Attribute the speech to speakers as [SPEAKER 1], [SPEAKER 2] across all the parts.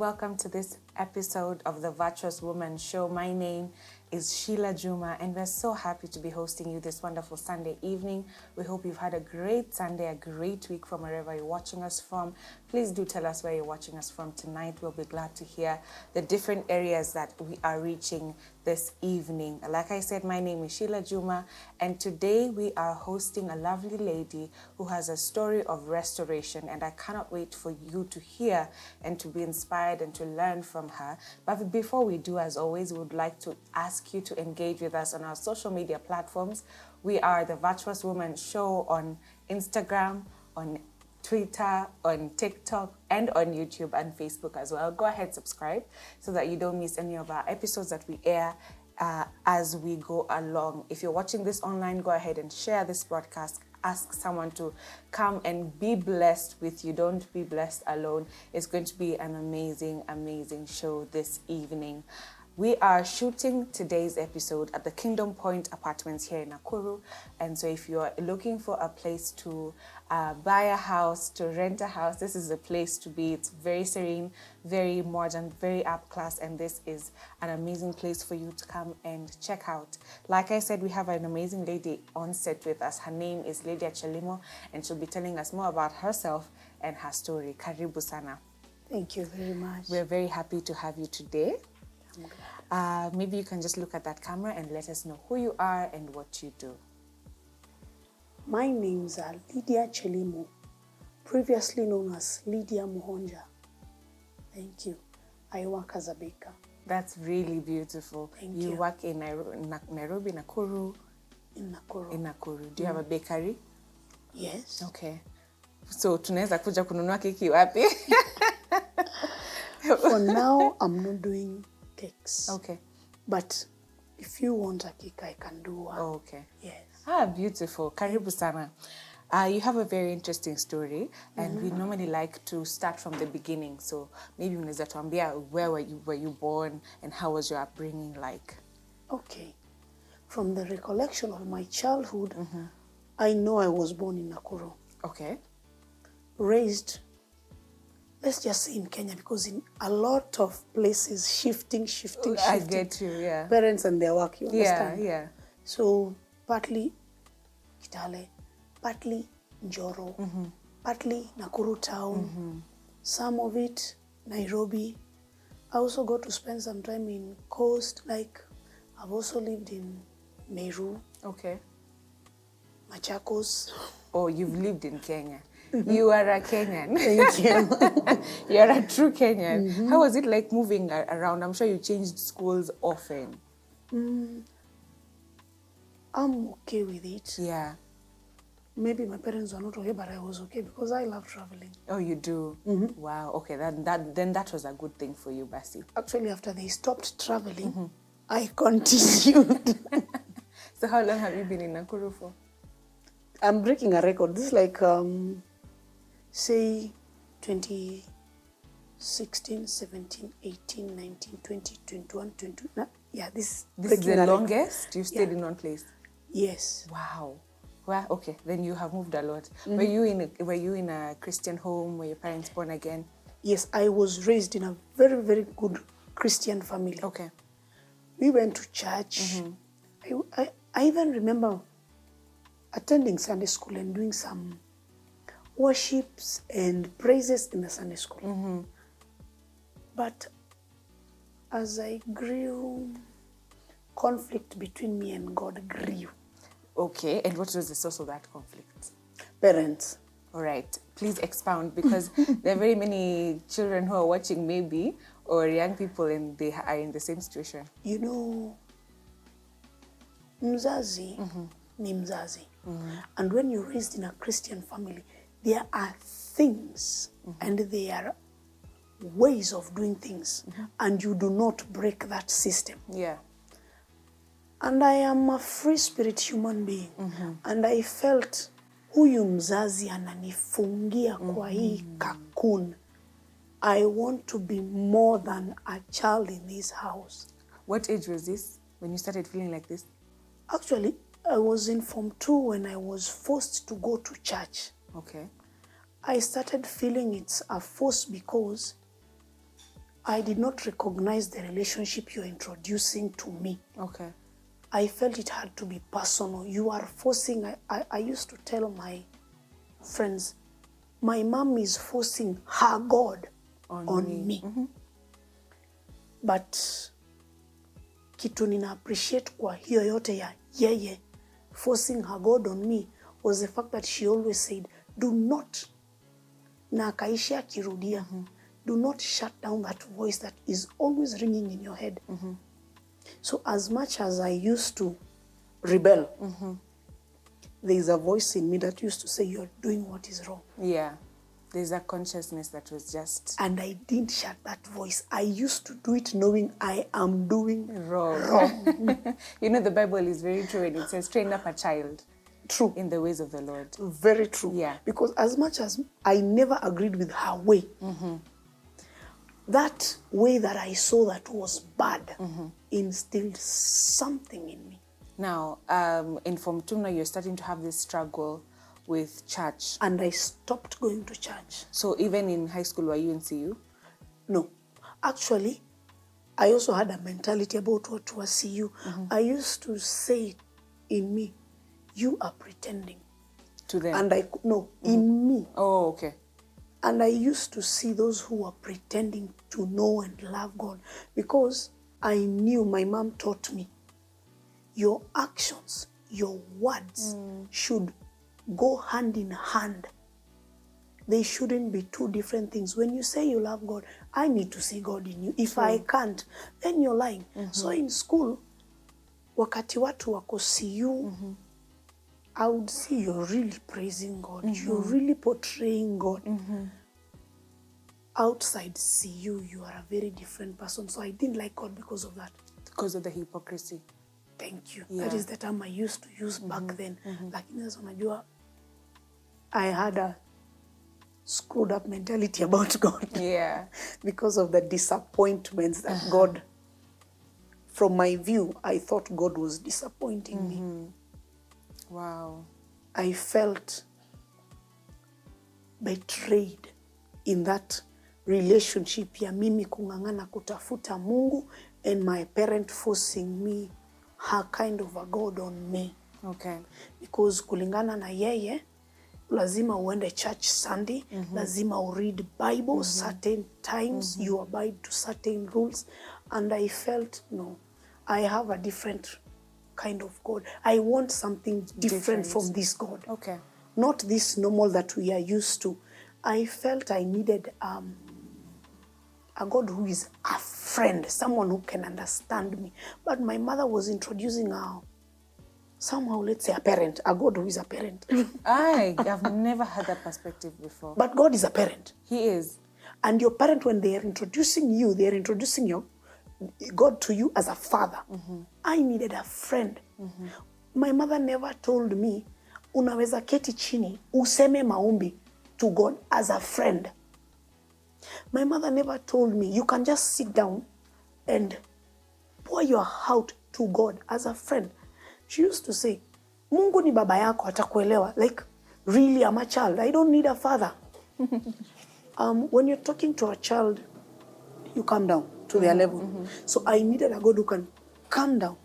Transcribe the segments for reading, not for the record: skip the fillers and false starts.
[SPEAKER 1] welcome to this episode of the Virtuous Woman show. My name is Sheila Juma, and we're so happy to be hosting you this wonderful Sunday evening. We hope you've had a great Sunday, a great week from wherever you're watching us from. Please do tell us where you're watching us from tonight. We'll be glad to hear the different areas that we are reaching this evening. Like I said, my name is Sheila Juma, and today we are hosting a lovely lady who has a story of restoration, and I cannot wait for you to hear and to be inspired and to learn from her. But before we do, as always, we would like to ask you to engage with us on our social media platforms. We are the Virtuous Woman show on Instagram, on Twitter, on TikTok, and on YouTube and Facebook as well. Go ahead, subscribe so that you don't miss any of our episodes that we air as we go along. If you're watching this online, go ahead and share this broadcast. Ask someone to come and be blessed with you. Don't be blessed alone. It's going to be an amazing, amazing show this evening. We are shooting today's episode at the Kingdom Point Apartments here in Nakuru. And so if you're looking for a place to buy a house, to rent a house, this is the place to be. It's very serene, very modern, very up class, and this is an amazing place for you to come and check out. Like I said, we have an amazing lady on set with us. Her name is Lydia Chelimo, and she'll be telling us more about herself and her story. Karibu sana.
[SPEAKER 2] Thank you very much.
[SPEAKER 1] We're very happy to have you today. Maybe you can just look at that camera and let us know who you are and what you do.
[SPEAKER 2] My name's Lydia Chelimo, previously known as Lydia Muhonja. Thank you. I work as a baker.
[SPEAKER 1] That's really beautiful.
[SPEAKER 2] Thank you.
[SPEAKER 1] You work in Nairobi, Nakuru?
[SPEAKER 2] In Nakuru.
[SPEAKER 1] In Nakuru. Do you have a bakery?
[SPEAKER 2] Yes.
[SPEAKER 1] Okay. So, tunaweza kuja kununua keki wapi?
[SPEAKER 2] For now, I'm not doing cakes.
[SPEAKER 1] Okay.
[SPEAKER 2] But if you want a cake, I can do one.
[SPEAKER 1] Oh, okay.
[SPEAKER 2] Yes.
[SPEAKER 1] Beautiful. Karibu sana. You have a very interesting story, and we normally like to start from the beginning. So maybe unaweza tuambia, where were you born, and how was your upbringing like?
[SPEAKER 2] Okay. From the recollection of my childhood, I know I was born in Nakuru.
[SPEAKER 1] Okay.
[SPEAKER 2] Raised, let's just say in Kenya, because in a lot of places, shifting.
[SPEAKER 1] I get you, yeah.
[SPEAKER 2] Parents and their work, you understand?
[SPEAKER 1] Yeah.
[SPEAKER 2] So, partly Kitale, partly Njoro, partly Nakuru town, some of it Nairobi. I also got to spend some time in coast, like I've also lived in Meru.
[SPEAKER 1] Okay.
[SPEAKER 2] Machakos.
[SPEAKER 1] Oh, you've lived in Kenya. You are a Kenyan.
[SPEAKER 2] Thank you.
[SPEAKER 1] You're a true Kenyan. How was it like moving around? I'm sure you changed schools often.
[SPEAKER 2] I'm okay with it.
[SPEAKER 1] Yeah.
[SPEAKER 2] Maybe my parents were not okay, but I was okay because I love traveling.
[SPEAKER 1] Oh, you do? Wow. Okay, then that was a good thing for you, Basi.
[SPEAKER 2] Actually, after they stopped traveling, I continued.
[SPEAKER 1] So how long have you been in Nakuru for?
[SPEAKER 2] I'm breaking a record. This is like, say, 2016, 17, 18, 19, 20, 21, 22. Yeah, this
[SPEAKER 1] is the longest you stayed in one place?
[SPEAKER 2] Yes.
[SPEAKER 1] Wow. Well, okay, then you have moved a lot. Were you in a Christian home? Were your parents born again?
[SPEAKER 2] Yes, I was raised in a very, very good Christian family.
[SPEAKER 1] Okay.
[SPEAKER 2] We went to church. I even remember attending Sunday school and doing some worships and praises in the Sunday school. But as I grew, conflict between me and God grew.
[SPEAKER 1] Okay, and what was the source of that conflict?
[SPEAKER 2] Parents.
[SPEAKER 1] All right, please expound, because there are very many children who are watching maybe, or young people, and they are in the same situation.
[SPEAKER 2] You know, mzazi ni mzazi. And when you're raised in a Christian family, there are things and there are ways of doing things, and you do not break that system.
[SPEAKER 1] Yeah.
[SPEAKER 2] And I am a free spirit human being, and I felt huyu mzazi ananifungia kwa hii cocoon. I want to be more than a child in this house.
[SPEAKER 1] What age was this when you started feeling like this?
[SPEAKER 2] Actually, I was in Form 2 when I was forced to go to church.
[SPEAKER 1] Okay.
[SPEAKER 2] I started feeling it's a force because I did not recognize the relationship you're introducing to me.
[SPEAKER 1] Okay.
[SPEAKER 2] I felt it had to be personal. You are forcing, I used to tell my friends, my mom is forcing her God on me. But kitu nina appreciate kwa hiyo yote ya yeye forcing her God on me was the fact that she always said, do not, na akaishia akirudia, do not shut down that voice that is always ringing in your head. So as much as I used to rebel, there is a voice in me that used to say, you're doing what is wrong.
[SPEAKER 1] Yeah. There's a consciousness that was just...
[SPEAKER 2] And I didn't shut that voice. I used to do it knowing I am doing
[SPEAKER 1] wrong. You know, the Bible is very true and it says, train up a child.
[SPEAKER 2] True.
[SPEAKER 1] In the ways of the Lord.
[SPEAKER 2] Very true.
[SPEAKER 1] Yeah.
[SPEAKER 2] Because as much as I never agreed with her way, that way that I saw that was bad instilled something in me.
[SPEAKER 1] Now, in Form 2 now, you're starting to have this struggle with church.
[SPEAKER 2] And I stopped going to church.
[SPEAKER 1] So even in high school, were you in CU?
[SPEAKER 2] No. Actually, I also had a mentality about what was CU. I used to say in me, you are pretending.
[SPEAKER 1] To them?
[SPEAKER 2] And in me.
[SPEAKER 1] Oh, okay.
[SPEAKER 2] And I used to see those who were pretending to know and love God because I knew, my mom taught me, your actions, your words should go hand in hand. They shouldn't be two different things. When you say you love God, I need to see God in you. If I can't, then you're lying. So in school, wakati watu wako CU, I would see you're really praising God. You're really portraying God. Outside CU, you are a very different person. So I didn't like God because of that.
[SPEAKER 1] Because of the hypocrisy.
[SPEAKER 2] Thank you.
[SPEAKER 1] Yeah.
[SPEAKER 2] That is the term I used to use back then. Lakini sasa unajua, I had a screwed up mentality about God.
[SPEAKER 1] Yeah.
[SPEAKER 2] Because of the disappointments that God, from my view, I thought God was disappointing me.
[SPEAKER 1] Wow.
[SPEAKER 2] I felt betrayed in that relationship ya mimi kungangana kutafuta Mungu and my parent forcing me her kind of a God on me.
[SPEAKER 1] Okay.
[SPEAKER 2] Because kulingana na yeye, lazima uende church Sunday, lazima read Bible certain times, you abide to certain rules. And I felt, no, I have a different kind of God. I want something different from this God.
[SPEAKER 1] Okay.
[SPEAKER 2] Not this normal that we are used to. I felt I needed a God who is a friend, someone who can understand me. But my mother was introducing somehow, let's say, a parent, a God who is a parent.
[SPEAKER 1] I've never had that perspective before.
[SPEAKER 2] But God is a parent.
[SPEAKER 1] He is.
[SPEAKER 2] And your parent, when they are introducing you, they are introducing your God to you as a father. I needed a friend. My mother never told me, unaweza keti chini, useme maombi to God as a friend. My mother never told me, you can just sit down and pour your heart to God as a friend. She used to say, Mungu ni baba yako, atakuelewa. Like, really, I'm a child. I don't need a father. When you're talking to a child, you come down to their level. So I needed a God who can come down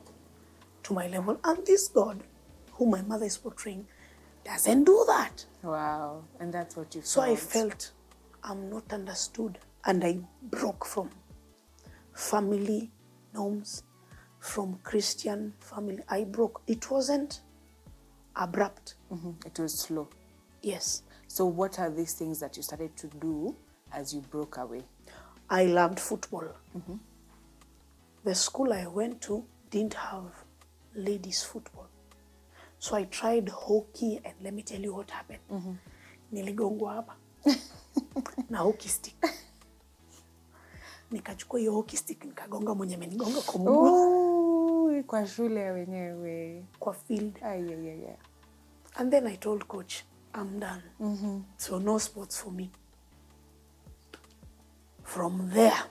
[SPEAKER 2] to my level. And this God, who my mother is portraying, doesn't do that.
[SPEAKER 1] Wow. And that's what you felt.
[SPEAKER 2] So I felt I'm not understood. And I broke from family norms, from Christian family. I broke. It wasn't abrupt.
[SPEAKER 1] It was slow.
[SPEAKER 2] Yes.
[SPEAKER 1] So what are these things that you started to do as you broke away?
[SPEAKER 2] I loved football. The school I went to didn't have ladies football. So I tried hockey, and let me tell you what happened. Niligongwa hapa na hockey stick. Nikachukua hiyo hockey stick nikagonga mwenye amenigonga kwa mguu.
[SPEAKER 1] Kwa shule wenyewe.
[SPEAKER 2] Kwa field.
[SPEAKER 1] Yeah.
[SPEAKER 2] And then I told coach, I'm done. So no sports for me. From there,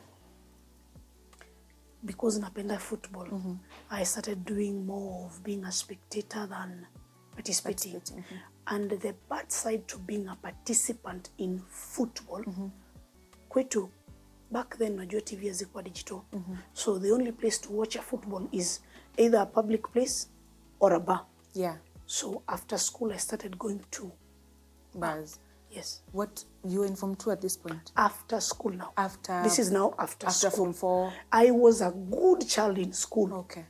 [SPEAKER 2] because napenda football, I started doing more of being a spectator than participating. And the bad side to being a participant in football, kwetu back then najua TV hazikuwa digital. So the only place to watch a football is either a public place or a bar.
[SPEAKER 1] Yeah.
[SPEAKER 2] So after school I started going to
[SPEAKER 1] bars.
[SPEAKER 2] Yes.
[SPEAKER 1] What, you were in Form 2 at this point?
[SPEAKER 2] After school now.
[SPEAKER 1] After.
[SPEAKER 2] This is now after school.
[SPEAKER 1] After Form 4.
[SPEAKER 2] I was a good child in school.
[SPEAKER 1] Okay.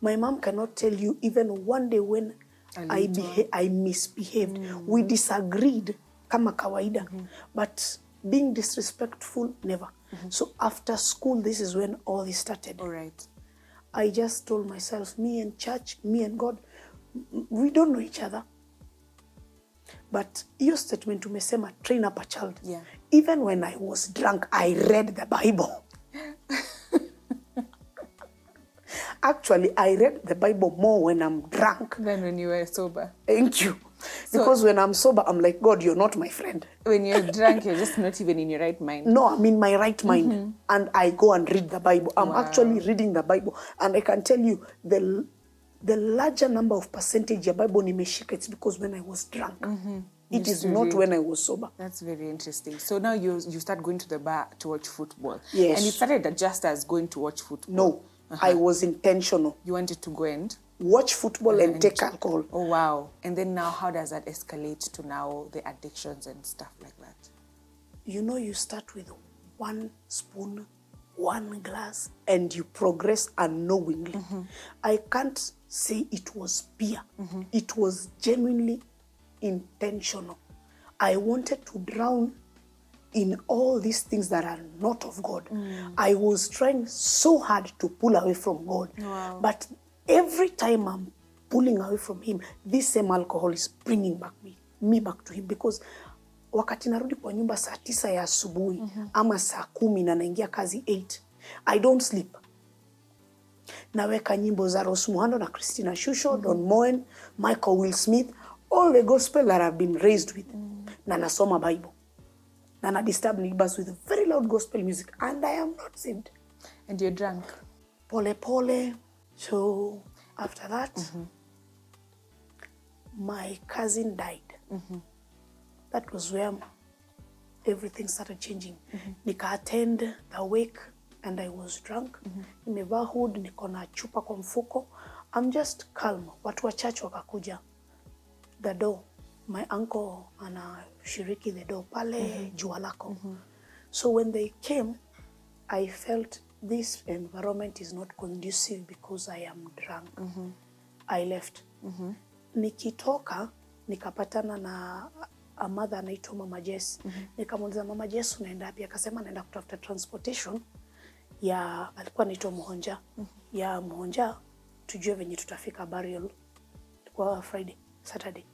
[SPEAKER 2] My mom cannot tell you even one day when I misbehaved. We disagreed kama kawaida. But being disrespectful, never. So after school, this is when all this started.
[SPEAKER 1] All right.
[SPEAKER 2] I just told myself, me and church, me and God, we don't know each other. But your statement umesema, train up a child.
[SPEAKER 1] Yeah.
[SPEAKER 2] Even when I was drunk, I read the Bible. Actually, I read the Bible more when I'm drunk
[SPEAKER 1] than when you were sober.
[SPEAKER 2] Thank you. Because when I'm sober, I'm like, God, you're not my friend.
[SPEAKER 1] When you're drunk, you're just not even in your right mind.
[SPEAKER 2] No, I'm in my right mind. And I go and read the Bible. I'm actually reading the Bible. And I can tell you, the larger number of percentage of Bible nimeshika, it's because when I was drunk. It is not when I was sober.
[SPEAKER 1] That's very interesting. So now you start going to the bar to watch football.
[SPEAKER 2] Yes.
[SPEAKER 1] And you started just as going to watch football.
[SPEAKER 2] No, I was intentional.
[SPEAKER 1] You wanted to go and
[SPEAKER 2] watch football and take alcohol.
[SPEAKER 1] Oh, wow. And then now how does that escalate to now the addictions and stuff like that?
[SPEAKER 2] You know, you start with 1 spoon, 1 glass, and you progress unknowingly. I can't say it was beer. It was genuinely intentional. I wanted to drown in all these things that are not of God. I was trying so hard to pull away from God.
[SPEAKER 1] Wow.
[SPEAKER 2] But every time I'm pulling away from him, this same alcohol is bringing back me back to him. Because wakati narudi kwa nyumba saa 9 ya asubuhi ama saa 10 na naingia kazi 8, I don't sleep. Naweka nyimbo za Rose Muhando na Christina Shusho, Don Moen, Michael Will Smith, all the gospel that I've been raised with. Na nasoma Bible. Na na disturb neighbors with very loud gospel music. And I am not saved.
[SPEAKER 1] And you're drunk?
[SPEAKER 2] Pole pole. So after that, my cousin died. That was where everything started changing. Nika attend the wake and I was drunk. Nimevaa hood, niko na chupa kwa mfuko. I'm just calm. Watu wa church wakakuja. The door. My uncle anashiriki the door pale jua lako. So when they came, I felt this environment is not conducive because I am drunk. I left. Nikitoka, nikapatana na a mother anaitwa Mama Jess. Nikamuuliza, Mama Jess, unaenda wapi? Akasema naenda kutafuta transportation ya, alikuwa anaitwa Muhonja. Ya Muhonja, tujue venye tutafika burial kwa Friday, Saturday.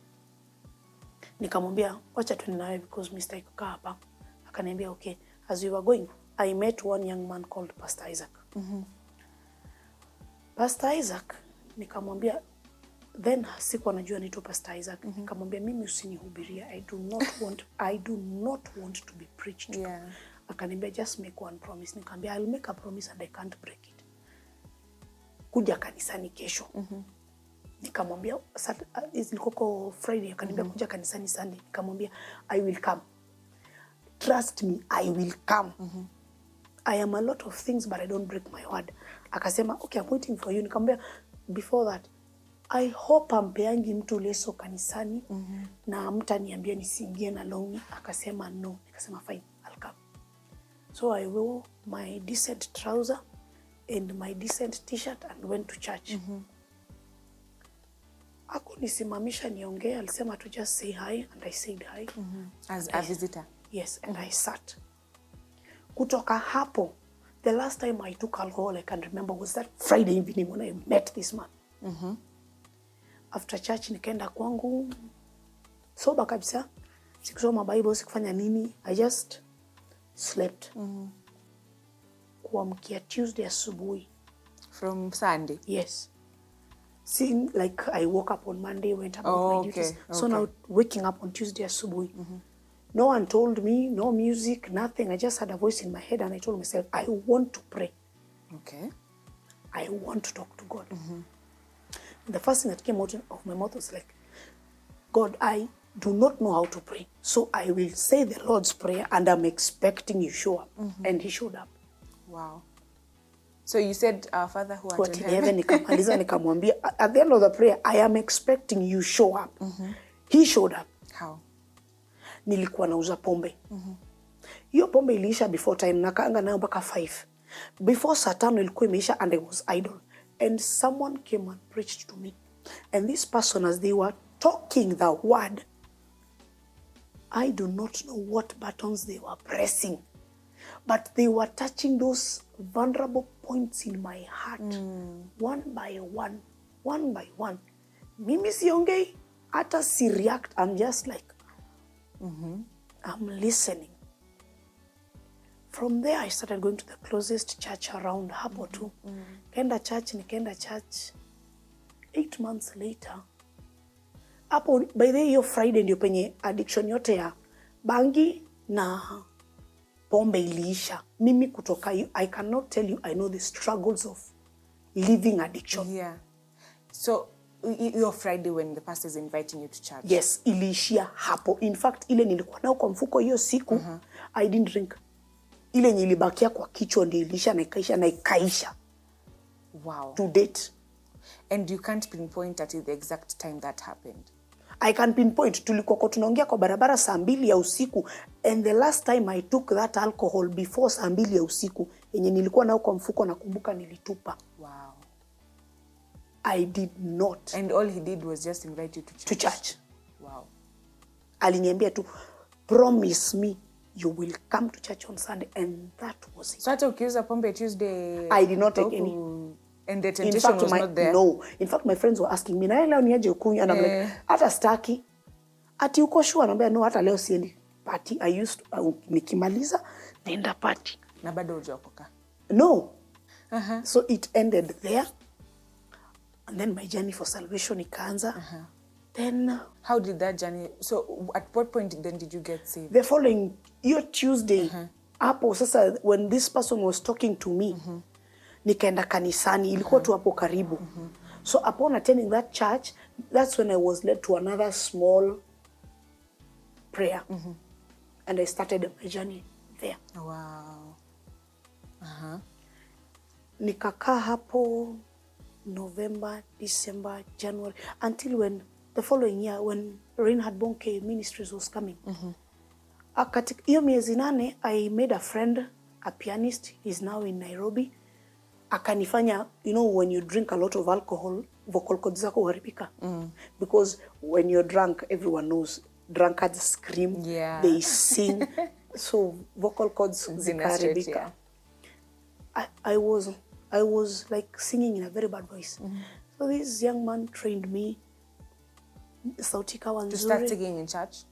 [SPEAKER 2] Nikamwambia, wacha tuende nawe because Mr. ikukaa hapa. Akaniambia, okay. As we were going, I met one young man called Pastor Isaac. Pastor Isaac, nikamwambia, then sikuwa najua anaitwa Pastor Isaac. Nikamwambia, mimi usinihubiria. I do not want to be preached to. Akaniambia, just make one promise. Nikamwambia, I'll make a promise and I can't break it. Kuja kanisani kesho. Nikamwambia, ilikoko Friday. Akaniambia, kuja kanisani Sunday. Nikamwambia, I will come. Trust me, I will come. I am a lot of things, but I don't break my word. Akasema, okay, I'm waiting for you. Nikamwambia, before that, I hope ampeangi mtu leso kanisani na mtaniambia nisiingie na longi. Akasema, no. Nikasema, fine, I'll come. So I wore my decent trouser and my decent t-shirt and went to church. Hakunisimamisha niongee, alisema to just say hi, and I said hi.
[SPEAKER 1] As a visitor?
[SPEAKER 2] Yes, and I sat. Kutoka hapo, the last time I took alcohol, I can remember, was that Friday evening when I met this man. After church, nikaenda kwangu, soba kabisa. Sikusoma Bible, sikufanya nini. I just slept. Kuamkia Tuesday asubuhi.
[SPEAKER 1] From Sunday?
[SPEAKER 2] Yes. Seeing like I woke up on Monday, went about my duties. So now waking up on Tuesday asubuhi. No one told me, no music, nothing. I just had a voice in my head and I told myself, I want to pray.
[SPEAKER 1] Okay.
[SPEAKER 2] I want to talk to God. And the first thing that came out of my mouth was like, God, I do not know how to pray. So I will say the Lord's Prayer and I'm expecting you show up. And he showed up.
[SPEAKER 1] Wow. So you said, Our Father who art in heaven.
[SPEAKER 2] Nikamaliza nikamwambia, at the end of the prayer, I am expecting you show up. He showed up.
[SPEAKER 1] How?
[SPEAKER 2] Nilikuwa nauza pombe. Hiyo pombe iliisha before time, nakaanga nayo mpaka 5. Before saa 5 ilikuwa imeisha and I was idle. And someone came and preached to me. And this person, as they were talking the word, I do not know what buttons they were pressing, but they were touching those vulnerable points in my heart, one by one, one by one. Mimi siongei, hata si react. I'm just like, I'm listening. From there, I started going to the closest church around, hapo tu. Nikaenda church. 8 months later, hapo, by the way, hiyo Friday ndio penye addiction yote ya bangi na pombe iliisha. Mimi kutoka, I cannot tell you, I know the struggles of living addiction.
[SPEAKER 1] Yeah. So, your Friday when the pastor is inviting you to church?
[SPEAKER 2] Yes, iliishia hapo. In fact, ile nilikuwa nao kwa mfuko hiyo siku, I didn't drink. Ile nilibakia kwa kichwa ndio iliisha na ikaisha.
[SPEAKER 1] Wow.
[SPEAKER 2] To date.
[SPEAKER 1] And you can't pinpoint at the exact time that happened?
[SPEAKER 2] I can pinpoint. Tulikuwa tunaongea kwa barabara saa 2 ya usiku. And the last time I took that alcohol before saa 2 ya usiku, yenye nilikuwa nao kwa mfuko nakumbuka nilitupa.
[SPEAKER 1] Wow.
[SPEAKER 2] I did not.
[SPEAKER 1] And all he did was just invite you to church?
[SPEAKER 2] To church.
[SPEAKER 1] Wow.
[SPEAKER 2] Aliniambia tu, promise me you will come to church on Sunday. And that was it.
[SPEAKER 1] So hata ukiuza pombe Tuesday?
[SPEAKER 2] I did not take any.
[SPEAKER 1] And the temptation was not there?
[SPEAKER 2] No. In fact, my friends were asking me, na leo niaje ukunywa? And I'm like, hata staki. Ati uko sure? Anambia, no, hata leo siendi party. I used to, nikimaliza, naenda party.
[SPEAKER 1] Na bado hujaokoka?
[SPEAKER 2] No. So it ended there. And then my journey for salvation ikaanza. Then...
[SPEAKER 1] How did that journey... So at what point then did you get saved?
[SPEAKER 2] The following year, Tuesday, hapo sasa, when this person was talking to me, nikaenda kanisani, ilikuwa tu hapo karibu. So upon attending that church, that's when I was led to another small prayer. And I started my journey there.
[SPEAKER 1] Wow.
[SPEAKER 2] Nikakaa hapo November, December, January, until when the following year, when Reinhard Bonke Ministries was coming. Katika hiyo miezi 8, I made a friend, a pianist. He's now in Nairobi. Akanifanya, you know, when you drink a lot of alcohol, vocal cords zako huharibika. Because when you're drunk, everyone knows, drunkards scream, they sing. So vocal cords zikaharibika. I was like singing in a very bad voice. So this young man trained me. Sauti kawa nzuri.
[SPEAKER 1] To start singing in church?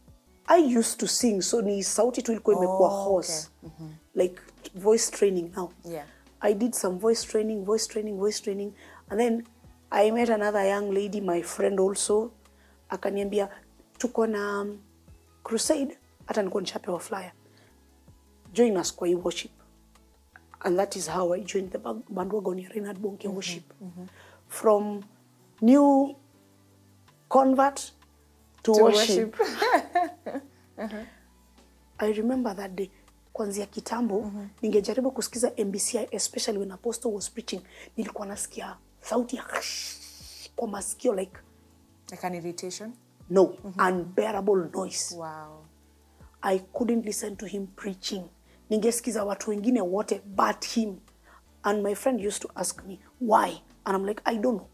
[SPEAKER 2] I used to sing, so ni sauti tu ilikuwa imekuwa hoarse. Like voice training now.
[SPEAKER 1] Yeah.
[SPEAKER 2] I did some voice training. And then I met another young lady, my friend also. Akaniambia, tuko na crusade, hata niko nishapewa flyer. Join us kwa hii worship. And that is how I joined the bandwagon ya Reinhard Bonke worship. From new convert to worship. I remember that day. Kwanzia kitambo, ningejaribu kusikiza MBCI, especially when Apostle was preaching, nilikuwa nasikia sauti ya kwa masikio like
[SPEAKER 1] an irritation?
[SPEAKER 2] No, unbearable noise.
[SPEAKER 1] Wow.
[SPEAKER 2] I couldn't listen to him preaching. Ningesikiza watu wengine wote but him. And my friend used to ask me, why? And I'm like, I don't know.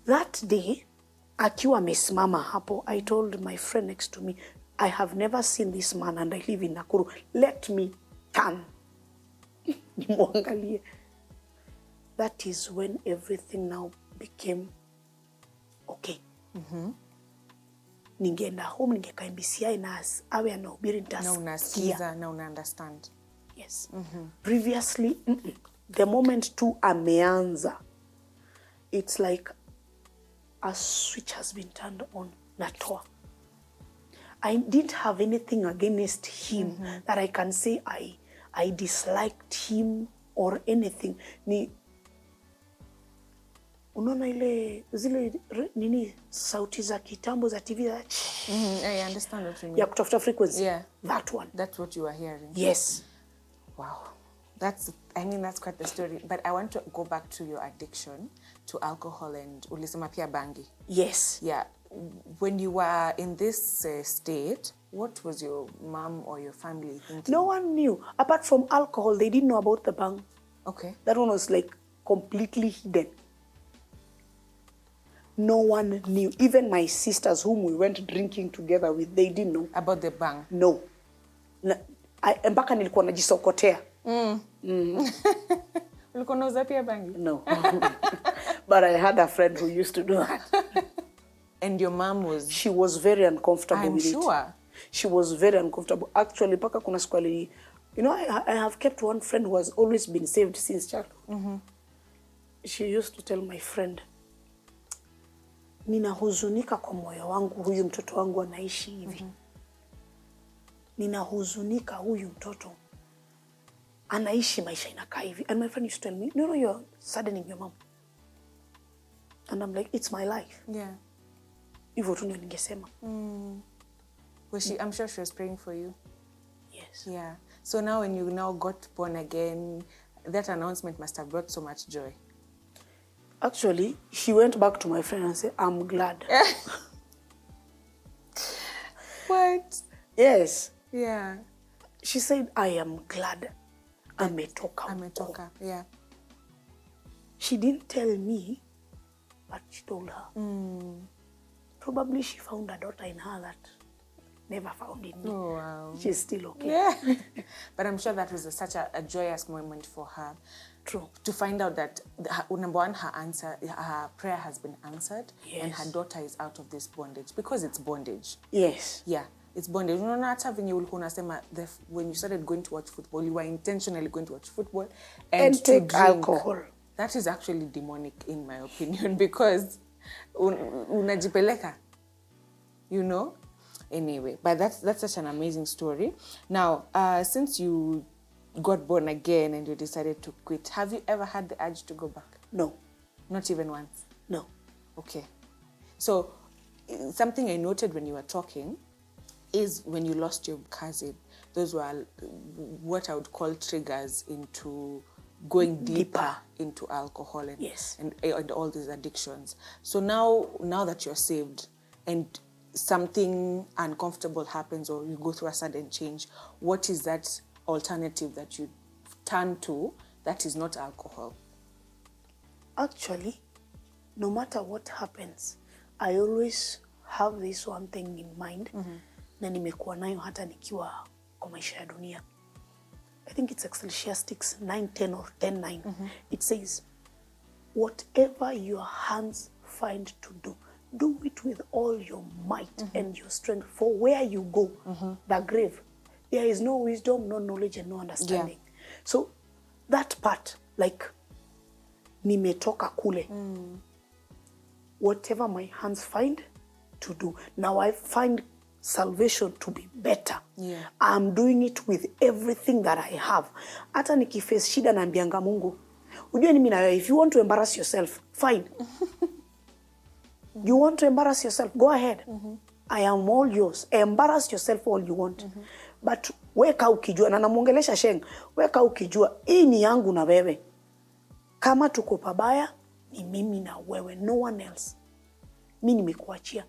[SPEAKER 2] That day, akiwa amesimama hapo, I told my friend next to me, I have never seen this man and I live in Nakuru. Let me turn. Nimwangalie. That is when everything now became okay. Ningeenda home, ningekaa MBCI na awe anahubiri nitasikia.
[SPEAKER 1] Na unasikiza, na una understand.
[SPEAKER 2] Yes. Previously, the moment tu ameanza, it's like a switch has been turned on. Natoa. I didn't have anything against him that I can say I disliked him or anything. unaona ile zile nini sauti za kitambo za TV
[SPEAKER 1] I understand what you mean.
[SPEAKER 2] ya kutafuta frequency.
[SPEAKER 1] Yeah.
[SPEAKER 2] That one.
[SPEAKER 1] That's what you are hearing.
[SPEAKER 2] Yes.
[SPEAKER 1] Wow. That's quite the story. But I want to go back to your addiction to alcohol and ulisema pia bangi.
[SPEAKER 2] Yes.
[SPEAKER 1] Yeah. When you were in this state, what was your mom or your family thinking?
[SPEAKER 2] No one knew. Apart from alcohol, they didn't know about the bang.
[SPEAKER 1] Okay.
[SPEAKER 2] That one was like completely hidden. No one knew. Even my sisters, whom we went drinking together with, they didn't know.
[SPEAKER 1] About the bang?
[SPEAKER 2] No. Mpaka nilikuwa najisokotea.
[SPEAKER 1] Ulikuwa unauza pia bangi?
[SPEAKER 2] No. But I had a friend who used to do that.
[SPEAKER 1] And your mom was?
[SPEAKER 2] She was very uncomfortable with it.
[SPEAKER 1] I'm sure.
[SPEAKER 2] She was very uncomfortable. Actually, paka kuna siku you know, I have kept one friend who has always been saved since childhood. She used to tell my friend, ninahuzunika kwa moyo wangu, huyu mtoto wangu anaishi hivi. Ninahuzunika huyu mtoto anaishi maisha inakaa hivi. And my friend used to tell me, no, you're saddening your mom. And I'm like, it's my life.
[SPEAKER 1] Yeah.
[SPEAKER 2] Hivyo tu ndio ningesema.
[SPEAKER 1] Was she? I'm sure she was praying for you.
[SPEAKER 2] Yes.
[SPEAKER 1] Yeah. So now when you now got born again, that announcement must have brought so much joy.
[SPEAKER 2] Actually, she went back to my friend and said, I'm glad.
[SPEAKER 1] What?
[SPEAKER 2] Yes.
[SPEAKER 1] Yeah.
[SPEAKER 2] She said, I am glad. Ametoka.
[SPEAKER 1] Ametoka. Yeah.
[SPEAKER 2] She didn't tell me, but she told her. Probably she found a daughter in her that never found in me.
[SPEAKER 1] Oh, wow.
[SPEAKER 2] She's still okay.
[SPEAKER 1] Yeah. But I'm sure that was such a joyous moment for her.
[SPEAKER 2] True.
[SPEAKER 1] To find out that, number one, her prayer has been answered.
[SPEAKER 2] Yes.
[SPEAKER 1] And her daughter is out of this bondage. Because it's bondage.
[SPEAKER 2] Yes.
[SPEAKER 1] Yeah. It's bondage. You know, hata venye ulikuwa unasema when you started going to watch football, you were intentionally going to watch football and to
[SPEAKER 2] take
[SPEAKER 1] drink
[SPEAKER 2] alcohol.
[SPEAKER 1] That is actually demonic, in my opinion, because unajipeleka, you know. Anyway, but that's such an amazing story. Now, since you got born again and you decided to quit, have you ever had the urge to go back?
[SPEAKER 2] No.
[SPEAKER 1] Not even once?
[SPEAKER 2] No.
[SPEAKER 1] Okay. So, something I noted when you were talking is when you lost your cousin, those were what I would call triggers into going deeper into alcohol and,
[SPEAKER 2] yes,
[SPEAKER 1] and all these addictions. So now that you're saved and something uncomfortable happens or you go through a sudden change, what is that alternative that you turn to that is not alcohol?
[SPEAKER 2] Actually, no matter what happens, I always have this one thing in mind. Na nimekuwa nayo hata nikiwa kwa maisha ya dunia. I think it's Ecclesiastes 9:10 or 10:9. It says, whatever your hands find to do it with all your might and your strength. For where you go, the grave, there is no wisdom, no knowledge, and no understanding. Yeah. So that part, like, nimetoka kule. Whatever my hands find to do. Now I find salvation to be better.
[SPEAKER 1] Yeah. I'm
[SPEAKER 2] doing it with everything that I have. Hata nikiface shida naambianga Mungu, ujue ni mimi na wewe, if you want to embarrass yourself, fine. You want to embarrass yourself, go ahead. I am all yours. Embarrass yourself all you want. But weka ukijua, na namuongelesha Sheng, weka ukijua, hii ni yangu na wewe. Kama tuko pabaya, ni mimi na wewe, no one else. Mimi nimekuachia.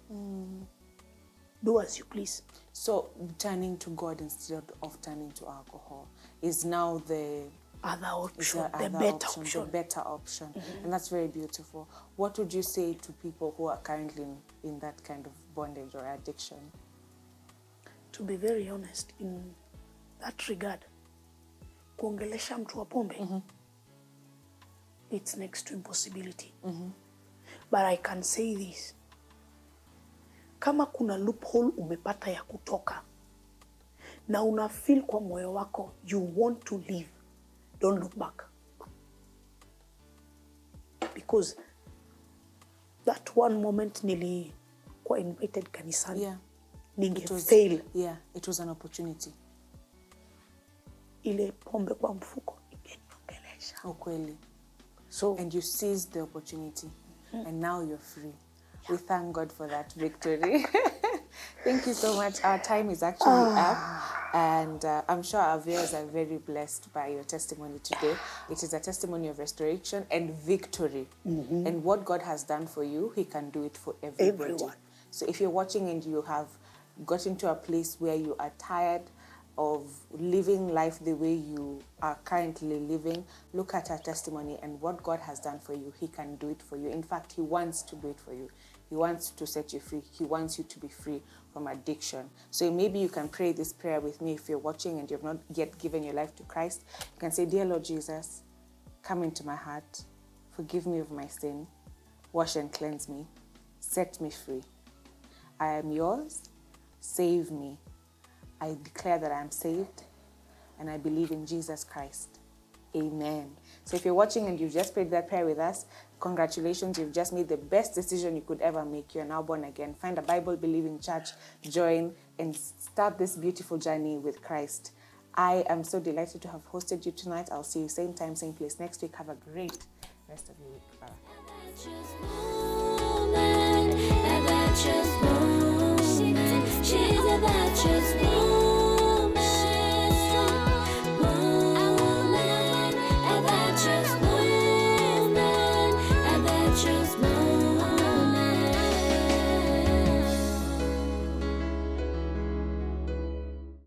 [SPEAKER 2] Do as you please.
[SPEAKER 1] So turning to God instead of turning to alcohol is now the
[SPEAKER 2] other option,
[SPEAKER 1] the better option. And that's very beautiful. What would you say to people who are currently in that kind of bondage or addiction?
[SPEAKER 2] To be very honest, in that regard, kuongelesha mtu wa pombe, it's next to impossibility. But I can say this. Kama kuna loophole umepata ya kutoka, na una feel kwa moyo wako, you want to leave, don't look back. Because that one moment nilikuwa invited kanisani.
[SPEAKER 1] Yeah.
[SPEAKER 2] Fail.
[SPEAKER 1] Yeah, it was an opportunity.
[SPEAKER 2] Ile pombe kwa mfuko imeniongelesha.
[SPEAKER 1] Ukweli.
[SPEAKER 2] So,
[SPEAKER 1] and you seized the opportunity. and now you're free. We thank God for that victory. Thank you so much. Our time is actually up, and I'm sure our viewers are very blessed by your testimony today. It is a testimony of restoration and victory. And what God has done for you, He can do it for everybody.
[SPEAKER 2] Everyone.
[SPEAKER 1] So if you're watching and you have gotten to a place where you are tired of living life the way you are currently living, look at our testimony and what God has done for you. He can do it for you. In fact, He wants to do it for you. He wants to set you free. He wants you to be free from addiction. So maybe you can pray this prayer with me if you're watching and you've not yet given your life to Christ. You can say, "Dear Lord Jesus, come into my heart. Forgive me of my sin. Wash and cleanse me. Set me free. I am yours. Save me. I declare that I am saved, and I believe in Jesus Christ. Amen." So if you're watching and you've just prayed that prayer with us, congratulations, you've just made the best decision you could ever make. You're now born again. Find a Bible-believing church, join, and start this beautiful journey with Christ. I am so delighted to have hosted you tonight. I'll see you same time, same place next week. Have a great rest of your week. Bye.
[SPEAKER 3] She's a virtuous woman.